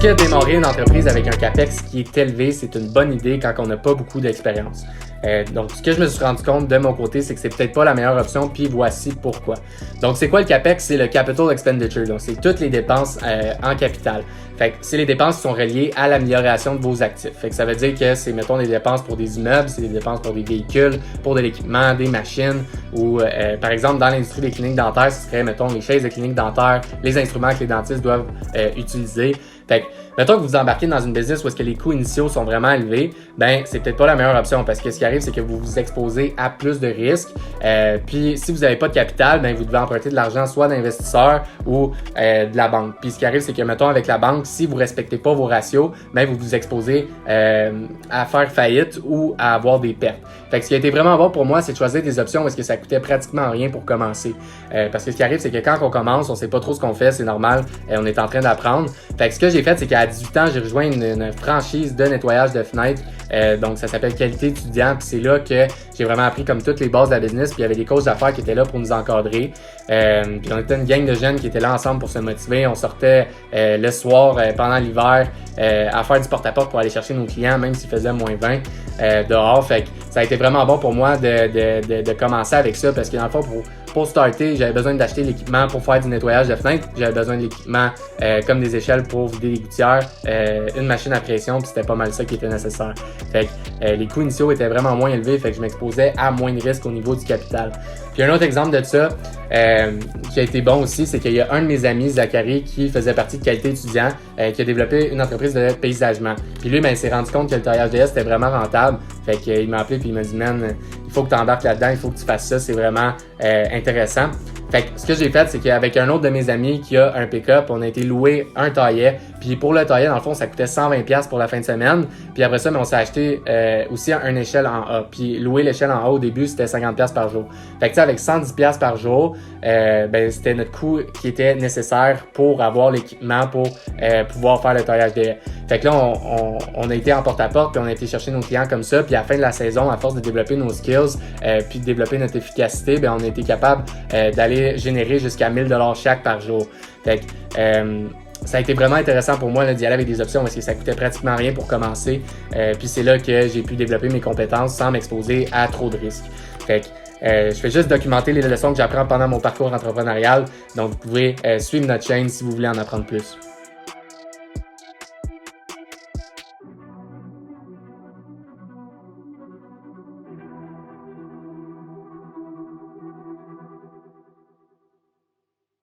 que démarrer une entreprise avec un CAPEX qui est élevé, c'est une bonne idée quand on n'a pas beaucoup d'expérience? Donc, ce que je me suis rendu compte de mon côté, c'est que c'est peut-être pas la meilleure option, puis voici pourquoi. Donc, c'est quoi le CAPEX? C'est le Capital Expenditure. Donc, c'est toutes les dépenses en capital. Fait que c'est les dépenses qui sont reliées à l'amélioration de vos actifs. Fait que ça veut dire que c'est, mettons, des dépenses pour des immeubles, c'est des dépenses pour des véhicules, pour de l'équipement, des machines, ou par exemple, dans l'industrie des cliniques dentaires, ce serait, mettons, les chaises de cliniques dentaires, les instruments que les dentistes doivent utiliser. Fait que, mettons que vous embarquez dans une business où est-ce que les coûts initiaux sont vraiment élevés, ben c'est peut-être pas la meilleure option parce que ce qui arrive, c'est que vous vous exposez à plus de risques. Puis si vous n'avez pas de capital, ben vous devez emprunter de l'argent soit d'investisseurs ou de la banque. Puis ce qui arrive, c'est que, mettons, avec la banque, si vous respectez pas vos ratios, ben vous vous exposez à faire faillite ou à avoir des pertes. Fait que ce qui a été vraiment bon pour moi, c'est de choisir des options où est-ce que ça coûtait pratiquement rien pour commencer. Parce que ce qui arrive, c'est que quand on commence, on sait pas trop ce qu'on fait, c'est normal, on est en train d'apprendre. Fait que ce que j'ai fait, c'est qu'à 18 ans, j'ai rejoint une franchise de nettoyage de fenêtres. Donc, ça s'appelle Qualité étudiant. Puis c'est là que j'ai vraiment appris comme toutes les bases de la business. Puis il y avait des coachs d'affaires qui étaient là pour nous encadrer. Puis on était une gang de jeunes qui étaient là ensemble pour se motiver. On sortait le soir pendant l'hiver à faire du porte-à-porte pour aller chercher nos clients, même s'il faisait moins 20 dehors. Fait que ça a été vraiment bon pour moi de commencer avec ça parce que dans le fond, pour starter, j'avais besoin d'acheter l'équipement pour faire du nettoyage de fenêtres. J'avais besoin de l'équipement comme des échelles pour vider les gouttières, une machine à pression, puis c'était pas mal ça qui était nécessaire. Fait que les coûts initiaux étaient vraiment moins élevés, fait que je m'exposais à moins de risques au niveau du capital. Puis un autre exemple de ça qui a été bon aussi, c'est qu'il y a un de mes amis, Zachary, qui faisait partie de Qualité étudiant, qui a développé une entreprise de paysagement. Puis lui, ben, il s'est rendu compte que le taillage de S était vraiment rentable. Fait qu'il m'a appelé puis il m'a dit « Man, il faut que tu embarques là-dedans, il faut que tu fasses ça, c'est vraiment intéressant. » Fait que ce que j'ai fait, c'est qu'avec un autre de mes amis qui a un pick-up, on a été louer un taillet. Puis pour le taillet, dans le fond, ça coûtait 120$ pour la fin de semaine. Puis après ça, on s'est acheté aussi une échelle en A. Puis louer l'échelle en A au début, c'était 50$ par jour. Fait que tu sais, avec 110$ par jour, ben c'était notre coût qui était nécessaire pour avoir l'équipement pour pouvoir faire le taillage des haies. Fait que là, on a été en porte-à-porte, puis on a été chercher nos clients comme ça. Puis à la fin de la saison, à force de développer nos skills, puis de développer notre efficacité, ben on a été capable d'aller générer jusqu'à 1000$ chaque par jour. Fait que ça a été vraiment intéressant pour moi d'y aller avec des options parce que ça coûtait pratiquement rien pour commencer. Puis c'est là que j'ai pu développer mes compétences sans m'exposer à trop de risques. Fait que je fais juste documenter les leçons que j'apprends pendant mon parcours entrepreneurial. Donc vous pouvez suivre notre chaîne si vous voulez en apprendre plus.